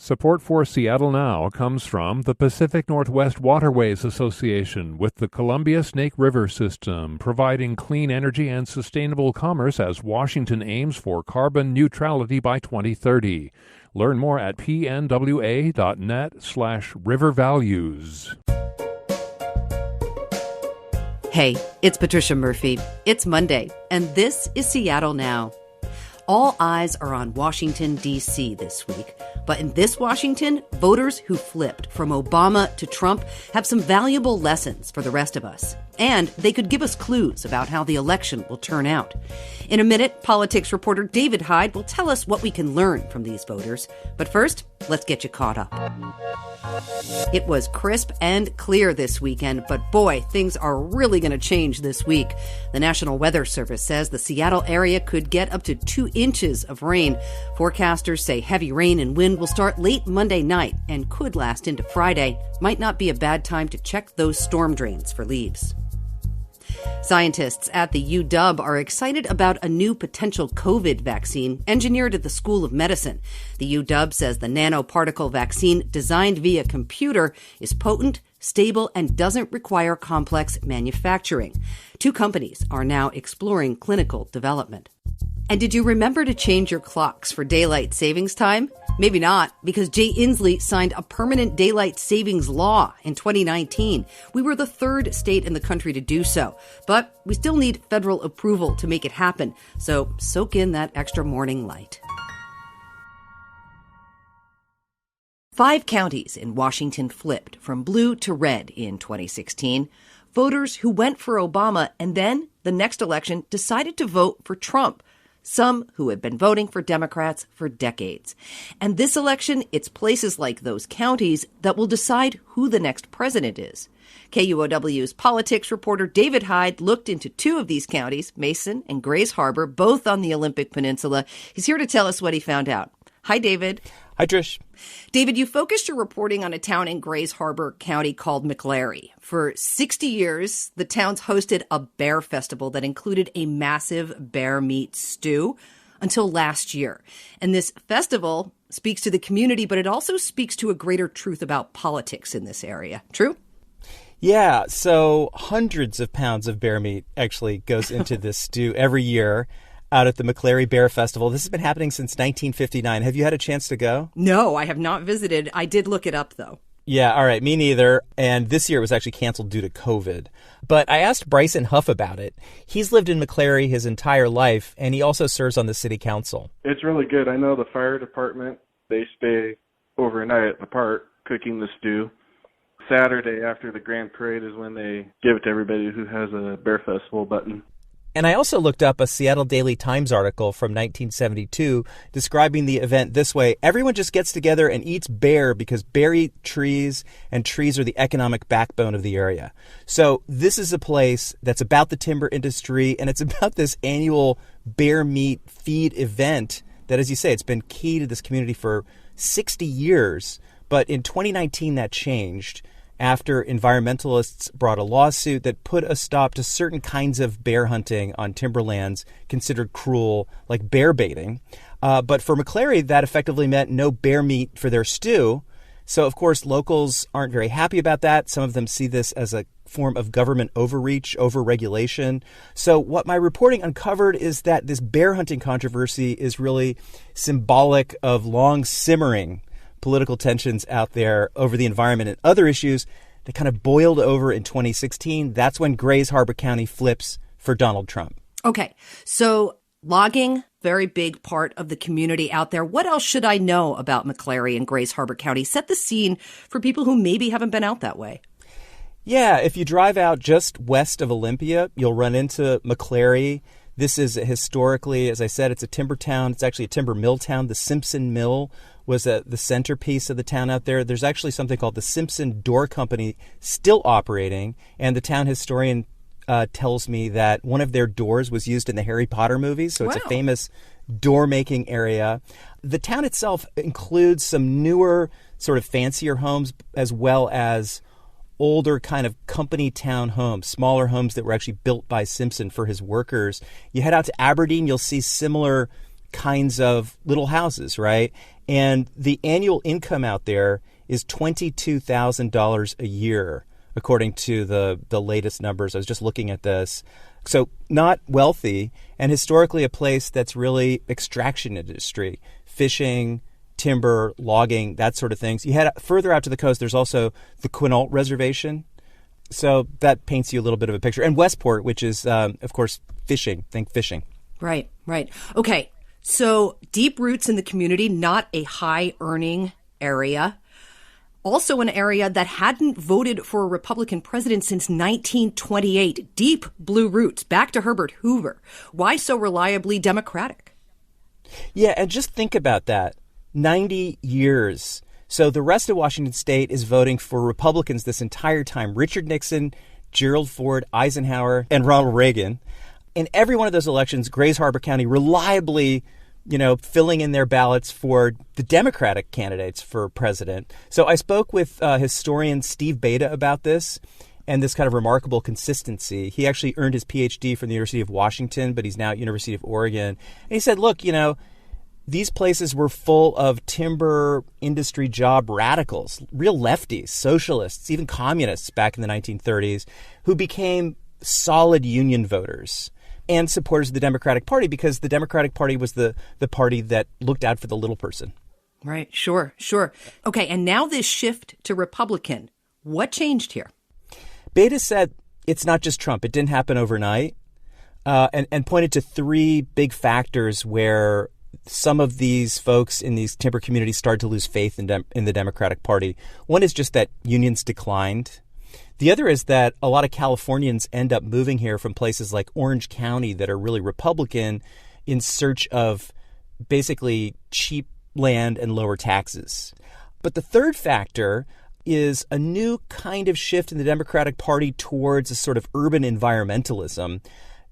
Support for Seattle Now comes from the Pacific Northwest Waterways Association with the Columbia Snake River System, providing clean energy and sustainable commerce as Washington aims for carbon neutrality by 2030. Learn more at pnwa.net/rivervalues. Hey, it's Patricia Murphy. It's Monday, and this is Seattle Now. All eyes are on Washington, D.C. this week. But in this Washington, voters who flipped from Obama to Trump have some valuable lessons for the rest of us. And they could give us clues about how the election will turn out. In a minute, politics reporter David Hyde will tell us what we can learn from these voters. But first, let's get you caught up. It was crisp and clear this weekend, but boy, things are really going to change this week. The National Weather Service says the Seattle area could get up to 2 inches of rain. Forecasters say heavy rain and wind will start late Monday night and could last into Friday. Might not be a bad time to check those storm drains for leaves. Scientists at the UW are excited about a new potential COVID vaccine engineered at the School of Medicine. The UW says the nanoparticle vaccine designed via computer is potent, stable, and doesn't require complex manufacturing. 2 companies are now exploring clinical development. And did you remember to change your clocks for daylight savings time? Maybe not, because Jay Inslee signed a permanent daylight savings law in 2019. We were the 3rd state in the country to do so, but we still need federal approval to make it happen. So soak in that extra morning light. 5 counties in Washington flipped from blue to red in 2016. Voters who went for Obama and then, the next election, decided to vote for Trump. Some who have been voting for Democrats for decades. And this election, it's places like those counties that will decide who the next president is. KUOW's politics reporter David Hyde looked into 2 of these counties, Mason and Grays Harbor, both on the Olympic Peninsula. He's here to tell us what he found out. Hi, David. Hi, Trish. David, you focused your reporting on a town in Grays Harbor County called McClary. For 60 years, the town's hosted a bear festival that included a massive bear meat stew until last year. And this festival speaks to the community, but it also speaks to a greater truth about politics in this area. True? Yeah, so hundreds of pounds of bear meat actually goes into this stew every year out at the McClary Bear Festival. This has been happening since 1959. Have you had a chance to go? No, I have not visited. I did look it up, though. Yeah, all right, me neither. And this year it was actually canceled due to COVID. But I asked Bryson Huff about it. He's lived in McClary his entire life, and he also serves on the city council. It's really good. I know the fire department, they stay overnight at the park cooking the stew. Saturday after the Grand Parade is when they give it to everybody who has a Bear Festival button. And I also looked up a Seattle Daily Times article from 1972 describing the event this way: everyone just gets together and eats bear because bear eat trees, and trees are the economic backbone of the area. So this is a place that's about the timber industry, and it's about this annual bear meat feed event that, as you say, it's been key to this community for 60 years. But in 2019, that changed after environmentalists brought a lawsuit that put a stop to certain kinds of bear hunting on timberlands considered cruel, like bear baiting. But for McClary, that effectively meant no bear meat for their stew. So, of course, locals aren't very happy about that. Some of them see this as a form of government overreach, overregulation. So what my reporting uncovered is that this bear hunting controversy is really symbolic of long simmering political tensions out there over the environment and other issues that kind of boiled over in 2016. That's when Grays Harbor County flips for Donald Trump. Okay, so logging, very big part of the community out there. What else should I know about McClary and Grays Harbor County? Set the scene for people who maybe haven't been out that way. Yeah, if you drive out just west of Olympia, you'll run into McClary. This is historically, as I said, it's a timber town. It's actually a timber mill town. The Simpson Mill was the centerpiece of the town out there. There's actually something called the Simpson Door Company still operating, and the town historian tells me that one of their doors was used in the Harry Potter movies, so it's a famous door-making area. The town itself includes some newer, sort of fancier homes, as well as older kind of company town homes, smaller homes that were actually built by Simpson for his workers. You head out to Aberdeen, you'll see similar kinds of little houses, right? And the annual income out there is $22,000 a year, according to the latest numbers. I was just looking at this. So not wealthy, and historically a place that's really extraction industry, fishing, timber, logging, that sort of things. You head further out to the coast, there's also the Quinault Reservation. So that paints you a little bit of a picture. And Westport, which is, of course, fishing. Think fishing. Right. Okay. So deep roots in the community, not a high earning area. Also an area that hadn't voted for a Republican president since 1928. Deep blue roots, back to Herbert Hoover. Why so reliably Democratic? Yeah, and just think about that. 90 years. So the rest of Washington state is voting for Republicans this entire time. Richard Nixon, Gerald Ford, Eisenhower, and Ronald Reagan. In every one of those elections, Grays Harbor County reliably filling in their ballots for the Democratic candidates for president. So I spoke with historian Steve Beta about this and this kind of remarkable consistency. He actually earned his PhD from the University of Washington, but he's now at University of Oregon. And he said, look, these places were full of timber industry job radicals, real lefties, socialists, even communists back in the 1930s, who became solid union voters and supporters of the Democratic Party because the Democratic Party was the party that looked out for the little person. Right. Sure. Okay. And now this shift to Republican. What changed here? Beta said it's not just Trump. It didn't happen overnight and pointed to three big factors where some of these folks in these timber communities started to lose faith in the Democratic Party. One is just that unions declined. The other is that a lot of Californians end up moving here from places like Orange County that are really Republican in search of basically cheap land and lower taxes. But the third factor is a new kind of shift in the Democratic Party towards a sort of urban environmentalism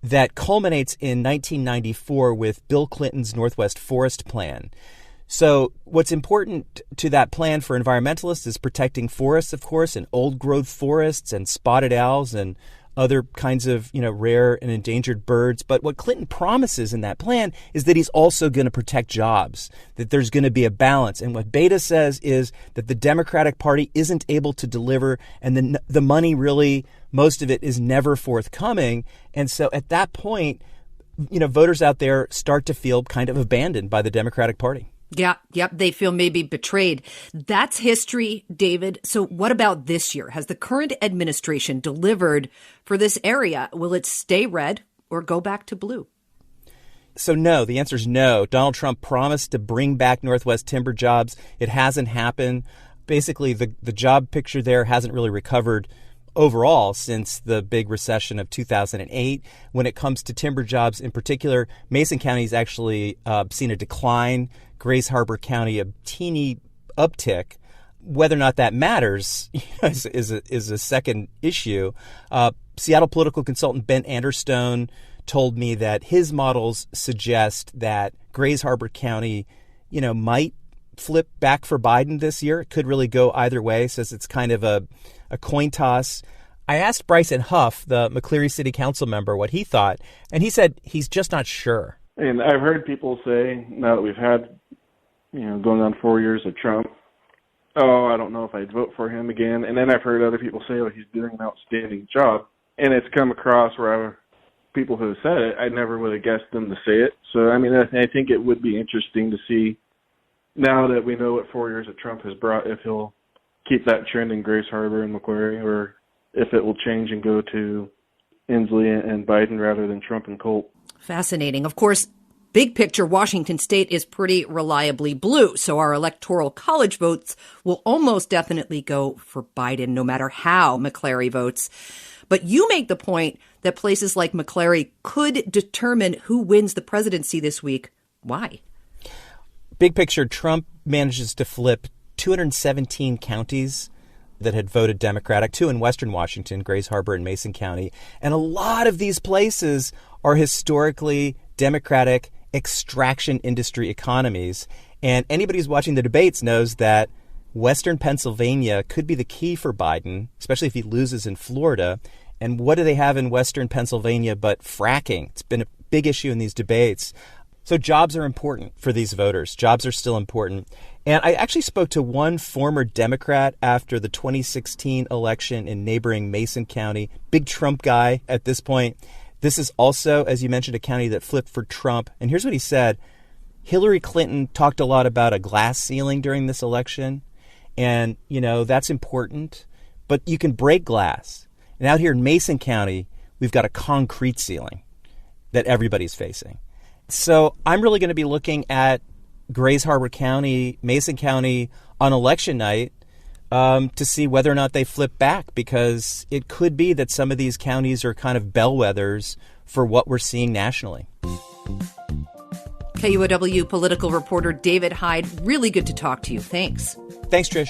that culminates in 1994 with Bill Clinton's Northwest Forest Plan. So what's important to that plan for environmentalists is protecting forests, of course, and old-growth forests and spotted owls and other kinds of, rare and endangered birds. But what Clinton promises in that plan is that he's also going to protect jobs, that there's going to be a balance. And what Beta says is that the Democratic Party isn't able to deliver, and the money really, most of it is never forthcoming. And so at that point, voters out there start to feel kind of abandoned by the Democratic Party. Yeah, yep. They feel maybe betrayed. That's history, David. So what about this year? Has the current administration delivered for this area? Will it stay red or go back to blue? So no, the answer is no. Donald Trump promised to bring back Northwest timber jobs. It hasn't happened. Basically, the job picture there hasn't really recovered overall since the big recession of 2008. When it comes to timber jobs in particular, Mason County's actually seen a decline. Grays Harbor County, a teeny uptick. Whether or not that matters is a second issue. Seattle political consultant Ben Anderstone told me that his models suggest that Grays Harbor County, might flip back for Biden this year. It could really go either way. Says it's kind of a coin toss. I asked Bryson Huff, the McCleary City Council member, what he thought, and he said he's just not sure. And I've heard people say, now that we've had, going on 4 years of Trump, oh, I don't know if I'd vote for him again. And then I've heard other people say, oh, he's doing an outstanding job. And it's come across where people who have said it, I never would have guessed them to say it. So, I think it would be interesting to see, now that we know what 4 years of Trump has brought, if he'll keep that trend in Grays Harbor and McQuarrie, or if it will change and go to Inslee and Biden rather than Trump and Colt. Fascinating. Of course, big picture, Washington state is pretty reliably blue. So our electoral college votes will almost definitely go for Biden, no matter how McCleary votes. But you make the point that places like McCleary could determine who wins the presidency this week. Why? Big picture, Trump manages to flip 217 counties that had voted Democratic, 2 in Western Washington, Grays Harbor and Mason County. And a lot of these places are historically Democratic extraction industry economies. And anybody who's watching the debates knows that Western Pennsylvania could be the key for Biden, especially if he loses in Florida. And what do they have in Western Pennsylvania but fracking? It's been a big issue in these debates. So jobs are important for these voters. Jobs are still important. And I actually spoke to one former Democrat after the 2016 election in neighboring Mason County. Big Trump guy at this point. This is also, as you mentioned, a county that flipped for Trump. And here's what he said. Hillary Clinton talked a lot about a glass ceiling during this election. And, you know, that's important. But you can break glass. And out here in Mason County, we've got a concrete ceiling that everybody's facing. So I'm really going to be looking at Grays Harbor County, Mason County on election night to see whether or not they flip back, because it could be that some of these counties are kind of bellwethers for what we're seeing nationally. KUOW political reporter David Hyde, really good to talk to you. Thanks. Thanks, Trish.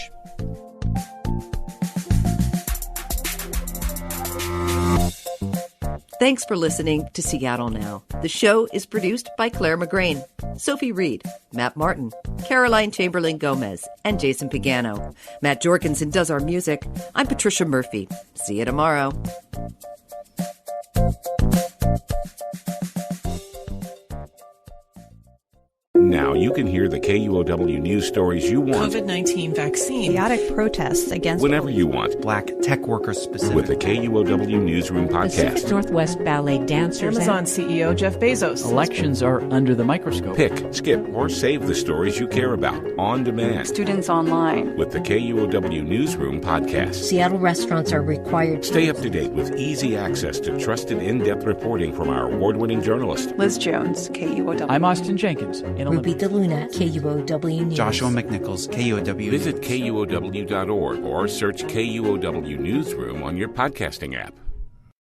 Thanks for listening to Seattle Now. The show is produced by Clare McGrane, Sophie Reed, Matt Martin, Caroline Chamberlain Gomez, and Jason Pagano. Matt Jorgensen does our music. I'm Patricia Murphy. See you tomorrow. Now you can hear the KUOW news stories you want. COVID-19 vaccine. Chaotic protests against whenever you want. Black tech workers specific. With the KUOW Newsroom podcast. Pacific Northwest Ballet dancers. Amazon CEO Jeff Bezos. Elections are under the microscope. Pick, skip, or save the stories you care about on demand. Students online. With the KUOW Newsroom podcast. Seattle restaurants are required to stay up to date with easy access to trusted in-depth reporting from our award-winning journalist. Liz Jones, KUOW. I'm Austin Jenkins. Ruby DeLuna, KUOW News. Joshua McNichols, KUOW. Visit KUOW.org or search KUOW Newsroom on your podcasting app.